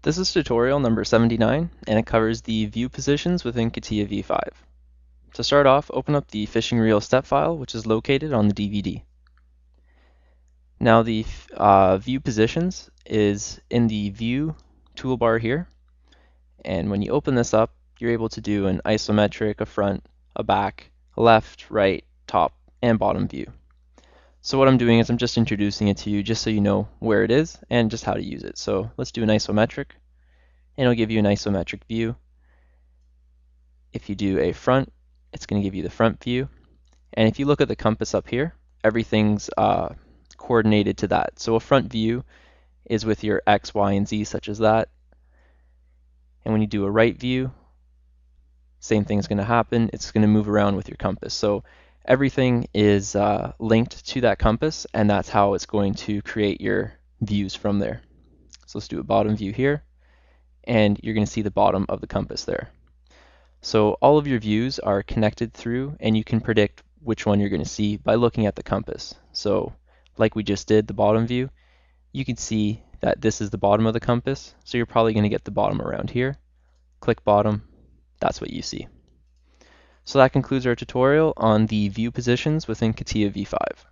This is tutorial number 79, and it covers the view positions within Catia V5. To start off, open up the fishing reel step file, which is located on the DVD. Now the view positions is in the view toolbar here, and when you open this up, you're able to do an isometric, a front, a back, a left, right, top, and bottom view. So what I'm doing is I'm just introducing it to you just so you know where it is and just how to use it. So let's do an isometric, and it'll give you an isometric view. If you do a front, it's going to give you the front view. And if you look at the compass up here, everything's coordinated to that. So a front view is with your X, Y, and Z, such as that. And when you do a right view, same thing is going to happen. It's going to move around with your compass. So everything is linked to that compass, and that's how it's going to create your views from there. So let's do a bottom view here, and you're going to see the bottom of the compass there. So all of your views are connected through, and you can predict which one you're going to see by looking at the compass. So like we just did, the bottom view, you can see that this is the bottom of the compass, so you're probably going to get the bottom around here. Click bottom, that's what you see. So that concludes our tutorial on the view positions within Catia V5.